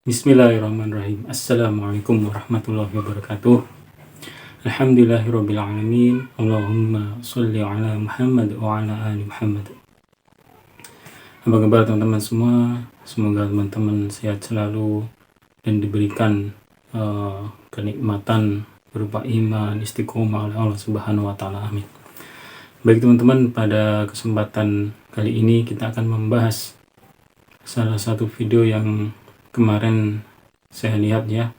Bismillahirrahmanirrahim. Assalamualaikum warahmatullahi wabarakatuh. Alhamdulillahirabbil alamin. Allahumma sholli ala Muhammad wa ala ali Muhammad. Apa kabar teman-teman semua? Semoga teman-teman sehat selalu dan diberikan kenikmatan berupa iman, istiqomah oleh Allah Subhanahu wa taala. Amin. Baik teman-teman, pada kesempatan kali ini kita akan membahas salah satu video yang kemarin saya lihat ya,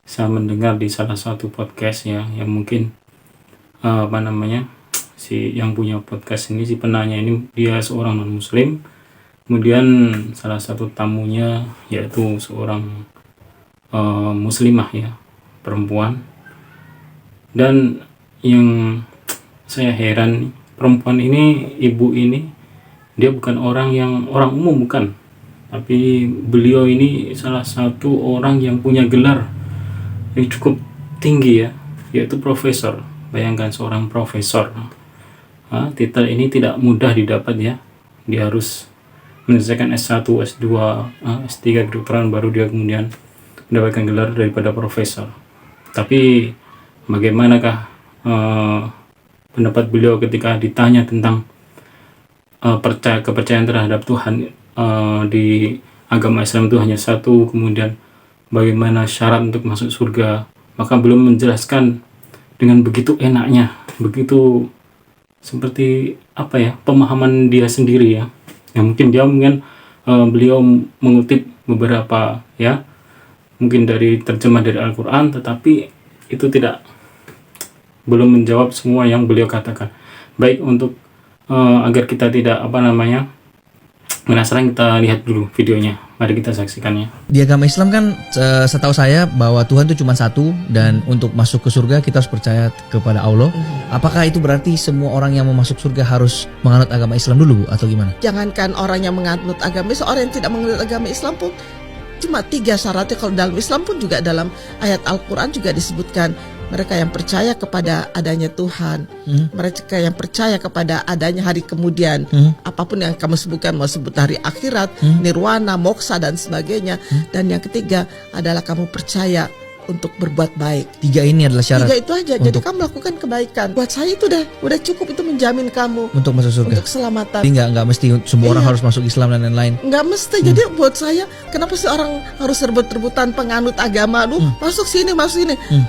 saya mendengar di salah satu podcast ya, yang mungkin si yang punya podcast ini, si penanya ini dia seorang non muslim, kemudian salah satu tamunya yaitu seorang muslimah ya, perempuan. Dan yang saya heran, perempuan ini, ibu ini, dia bukan orang umum, bukan, tapi beliau ini salah satu orang yang punya gelar yang cukup tinggi ya, yaitu profesor. Bayangkan seorang profesor. Titel ini tidak mudah didapat ya, dia harus menyelesaikan S1, S2, S3 kedokteran baru dia kemudian mendapatkan gelar daripada profesor. Tapi bagaimanakah pendapat beliau ketika ditanya tentang kepercayaan terhadap Tuhan di agama Islam itu hanya satu, kemudian bagaimana syarat untuk masuk surga, maka belum menjelaskan dengan begitu enaknya, begitu seperti pemahaman dia sendiri ya. Mungkin beliau mengutip beberapa ya, mungkin dari terjemah dari Al-Quran, tetapi itu belum menjawab semua yang beliau katakan. Baik, untuk agar kita tidak penasaran, kita lihat dulu videonya. Mari kita saksikannya. Di agama Islam kan setahu saya bahwa Tuhan itu cuma satu, dan untuk masuk ke surga kita harus percaya kepada Allah. Apakah itu berarti semua orang yang mau masuk surga harus menganut agama Islam dulu atau gimana? Jangankan orang yang menganut agama Islam, orang yang tidak menganut agama Islam pun cuma 3 syaratnya. Kalau dalam Islam pun juga dalam ayat Al-Quran juga disebutkan, mereka yang percaya kepada adanya Tuhan, mereka yang percaya kepada adanya hari kemudian, apapun yang kamu sebutkan, mau sebut hari akhirat, nirwana, moksa dan sebagainya. Dan yang ketiga adalah kamu percaya untuk berbuat baik. 3 ini adalah syarat. 3 itu aja. Jadi kamu lakukan kebaikan. Buat saya itu udah cukup, itu menjamin kamu untuk masuk surga, untuk keselamatan. Jadi nggak mesti semua orang harus masuk Islam dan lain-lain. Nggak mesti. Jadi buat saya, kenapa sih orang harus rebut-rebutan penganut agama? Masuk sini.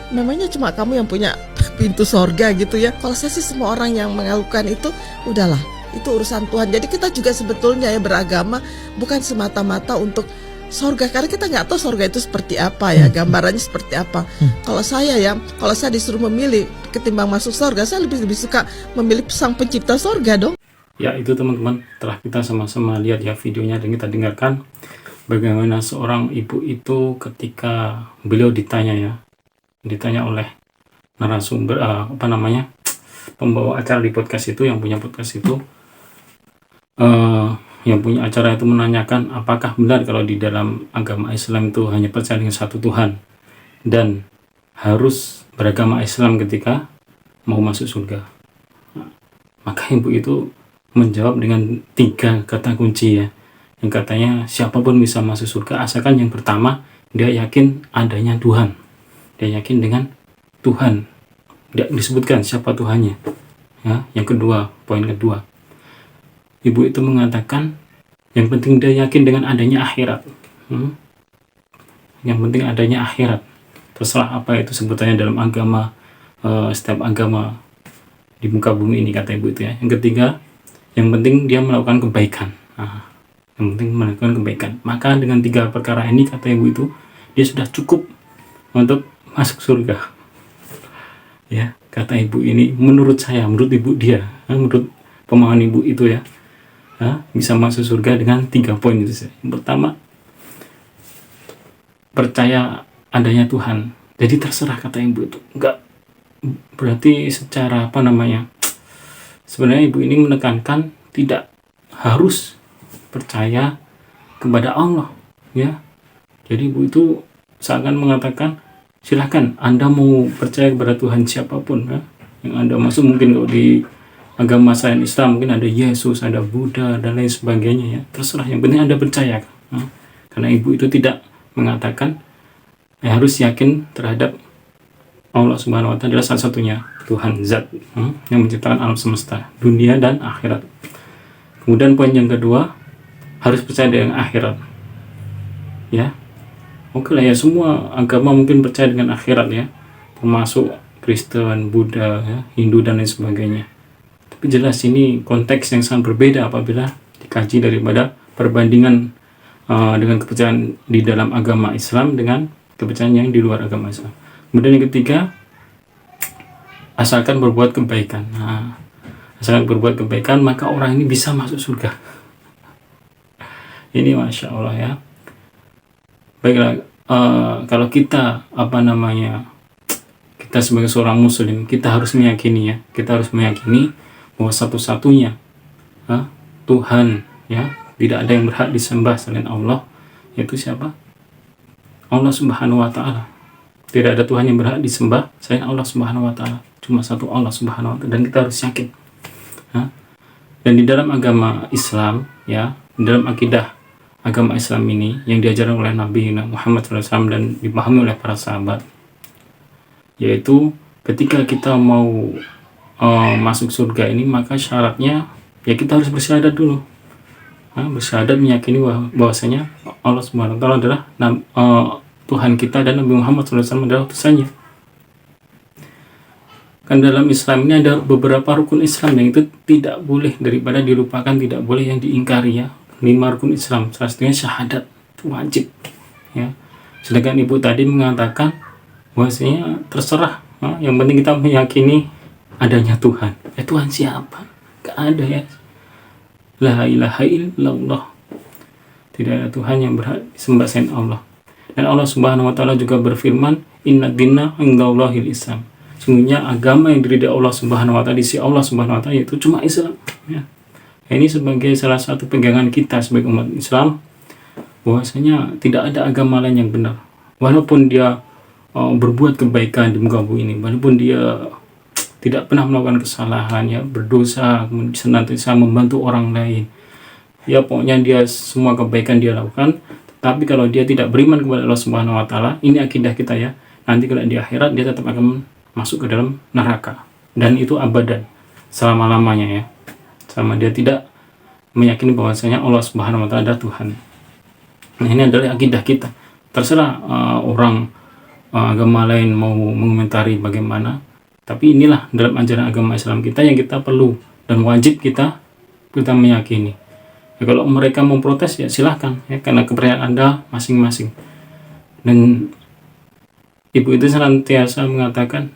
Memangnya cuma kamu yang punya pintu sorga gitu ya? Kalau saya sih, semua orang yang melakukan itu, udahlah, itu urusan Tuhan. Jadi kita juga sebetulnya ya beragama bukan semata-mata untuk sorga, karena kita nggak tahu sorga itu seperti apa ya, gambarannya seperti apa. Kalau saya disuruh memilih ketimbang masuk sorga, saya lebih suka memilih sang pencipta sorga dong. Ya, itu teman-teman, telah kita sama-sama lihat ya videonya, dan kita dengarkan bagaimana seorang ibu itu ketika beliau ditanya oleh narasumber pembawa acara di podcast itu, yang punya podcast itu, yang punya acara itu menanyakan apakah benar kalau di dalam agama Islam itu hanya percaya dengan satu Tuhan dan harus beragama Islam ketika mau masuk surga. Maka ibu itu menjawab dengan 3 kata kunci ya, yang katanya siapapun bisa masuk surga asalkan yang pertama dia yakin adanya Tuhan, dia yakin dengan Tuhan, tidak disebutkan siapa Tuhannya ya. Yang kedua, poin kedua, ibu itu mengatakan yang penting dia yakin dengan adanya akhirat. Yang penting adanya akhirat, terserah apa itu sebutannya dalam agama, setiap agama di muka bumi ini, kata ibu itu ya. Yang ketiga, yang penting dia melakukan kebaikan. Yang penting melakukan kebaikan. Maka dengan 3 perkara ini, kata ibu itu, dia sudah cukup untuk masuk surga ya, kata ibu ini. Menurut saya, menurut ibu dia, menurut pemahaman ibu itu ya, bisa masuk surga dengan 3 poin itu saja. Yang pertama, percaya adanya Tuhan. Jadi terserah, kata ibu itu. Enggak berarti secara sebenarnya ibu ini menekankan tidak harus percaya kepada Allah ya. Jadi ibu itu seakan mengatakan, silahkan Anda mau percaya kepada Tuhan siapapun ya, yang Anda masuk. Mungkin kalau di agama selain Islam mungkin ada Yesus, ada Buddha dan lain sebagainya ya, terserah, yang penting Anda percaya. Karena ibu itu tidak mengatakan harus yakin terhadap Allah Subhanahu wa Ta'ala adalah satu-satunya Tuhan zat yang menciptakan alam semesta, dunia dan akhirat. Kemudian poin yang kedua, harus percaya dengan akhirat. Ya. Oke lah ya, semua agama mungkin percaya dengan akhirat ya, termasuk Kristen, Buddha, ya, Hindu dan lain sebagainya. Tapi jelas ini konteks yang sangat berbeda apabila dikaji daripada perbandingan dengan kepercayaan di dalam agama Islam dengan kepercayaan yang di luar agama Islam. Kemudian yang ketiga, asalkan berbuat kebaikan. Nah, asalkan berbuat kebaikan maka orang ini bisa masuk surga. Ini Masya Allah ya. Baiklah, kalau kita kita sebagai seorang muslim, kita harus meyakini ya, kita harus meyakini bahwa satu-satunya Tuhan ya, tidak ada yang berhak disembah selain Allah, yaitu siapa? Allah Subhanahu wa Ta'ala. Tidak ada Tuhan yang berhak disembah selain Allah Subhanahu wa Ta'ala. Cuma satu Allah Subhanahu wa Ta'ala, dan kita harus yakin. Dan di dalam agama Islam ya, di dalam akidah agama Islam ini yang diajarkan oleh Nabi Muhammad SAW dan dipahami oleh para sahabat, yaitu ketika kita mau masuk surga ini, maka syaratnya ya kita harus bersyahadat dulu. Bersyahadat meyakini bahwasanya Allah Subhanahu wa Ta'ala adalah Tuhan kita dan Nabi Muhammad SAW adalah utusannya. Kan dalam Islam ini ada beberapa rukun Islam yang itu tidak boleh daripada dilupakan, tidak boleh yang diingkari ya. 5 rukun Islam, salah satunya syahadat, itu wajib ya. Sedangkan ibu tadi mengatakan bahwasanya terserah, yang penting kita meyakini adanya Tuhan. Tuhan siapa? Gak ada ya. La ilaha illallah. Tidak ada Tuhan yang berhak disembah selain Allah. Dan Allah Subhanahu wa Ta'ala juga berfirman, inna dinna indallahil Islam. Sungguhnya agama yang diridai Allah Subhanahu wa Ta'ala di sisi Allah Subhanahu wa Ta'ala yaitu cuma Islam ya. Ini sebagai salah satu pegangan kita sebagai umat Islam, bahwasanya tidak ada agama lain yang benar. Walaupun dia berbuat kebaikan di muka bumi ini, walaupun dia tidak pernah melakukan kesalahan ya, berdosa, senantiasa membantu orang lain ya, pokoknya dia semua kebaikan dia lakukan. Tapi kalau dia tidak beriman kepada Allah Subhanahu wa Ta'ala, ini akidah kita ya, nanti kalau di akhirat dia tetap akan masuk ke dalam neraka, dan itu abadan, selama-lamanya ya, sama dia tidak meyakini bahwasanya Allah Subhanahu wa Ta'ala adalah Tuhan. Nah, ini adalah akidah kita. Terserah orang agama lain mau mengomentari bagaimana, tapi inilah dalam ajaran agama Islam kita yang kita perlu dan wajib kita meyakini. Ya, kalau mereka memprotes ya silahkan ya, karena kepercayaan Anda masing-masing. Dan ibu itu senantiasa mengatakan,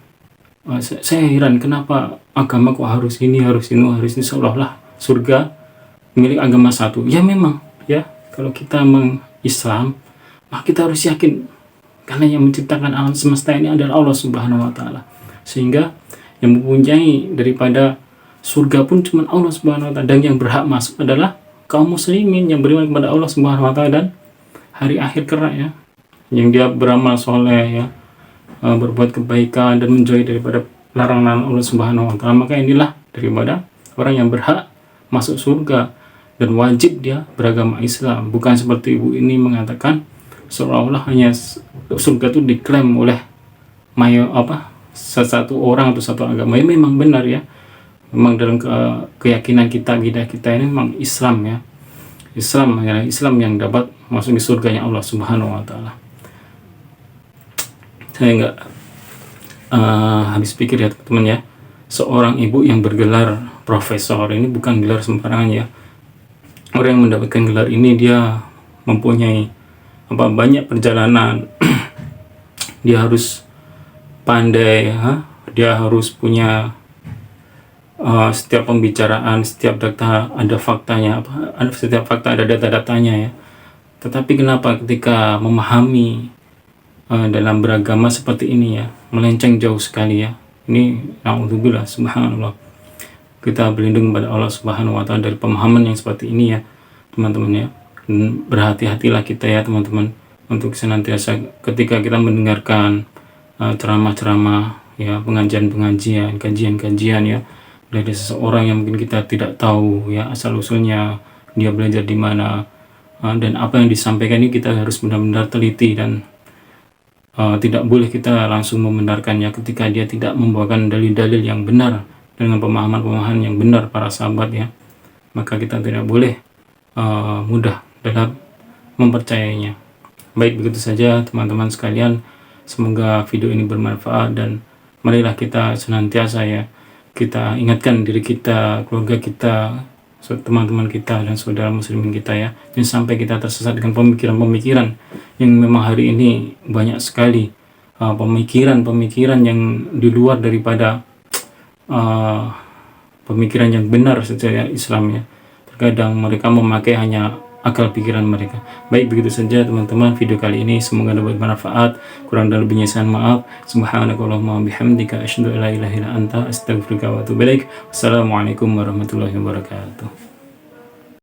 saya heran kenapa agama kok harus ini, seolah-olah surga milik agama satu. Ya memang ya, kalau kita Islam, maka kita harus yakin karena yang menciptakan alam semesta ini adalah Allah Subhanahu wa Ta'ala. Sehingga yang mempunyai daripada surga pun cuma Allah Subhanahu wa Ta'ala, dan yang berhak masuk adalah kaum muslimin yang beriman kepada Allah Subhanahu wa Ta'ala dan hari akhir kelak ya, yang dia beramal soleh ya, berbuat kebaikan dan menjauhi daripada larangan Allah Subhanahu wa Ta'ala. Maka inilah daripada orang yang berhak masuk surga dan wajib dia beragama Islam. Bukan seperti ibu ini mengatakan seolah-olah hanya surga itu diklaim oleh satu orang atau satu agama. Ya memang benar ya, memang dalam keyakinan kita, akidah kita ini memang Islam ya. Islam yang dapat masuk di surganya Allah Subhanahu wa Ta'ala. Saya nggak habis pikir ya teman-teman ya, seorang ibu yang bergelar profesor ini bukan gelar sembarangan ya. Orang yang mendapatkan gelar ini dia mempunyai banyak perjalanan. Dia harus pandai dia harus punya setiap pembicaraan, setiap data ada faktanya, setiap fakta ada data-datanya ya. Tetapi kenapa ketika memahami dalam beragama seperti ini ya, melenceng jauh sekali ya. Ini na'udzubillah, subhanallah. Kita berlindung kepada Allah Subhanahu wa Ta'ala dari pemahaman yang seperti ini ya teman-teman ya. Berhati-hatilah kita ya teman-teman, untuk senantiasa ketika kita mendengarkan ceramah-ceramah ya, pengajian-pengajian, kajian-kajian ya, dari seseorang yang mungkin kita tidak tahu ya asal usulnya, dia belajar di mana, dan apa yang disampaikan ini kita harus benar-benar teliti, dan tidak boleh kita langsung membenarkannya ketika dia tidak membawakan dalil-dalil yang benar dengan pemahaman-pemahaman yang benar para sahabat ya. Maka kita tidak boleh mudah dalam mempercayainya. Baik, begitu saja teman-teman sekalian, semoga video ini bermanfaat, dan marilah kita senantiasa ya kita ingatkan diri kita, keluarga kita, teman-teman kita, dan saudara muslimin kita ya, jangan sampai kita tersesat dengan pemikiran-pemikiran yang memang hari ini banyak sekali pemikiran-pemikiran yang di luar daripada pemikiran yang benar secara Islam ya. Terkadang mereka memakai hanya akal pikiran mereka. Baik, begitu saja teman-teman video kali ini, semoga dapat bermanfaat. Kurang dan lebihnya saya maaf. Subhanakallahumma bihamdika asyhadu an la ilaha illa anta astaghfiruka wa atubu ilaik. Wassalamualaikum warahmatullahi wabarakatuh.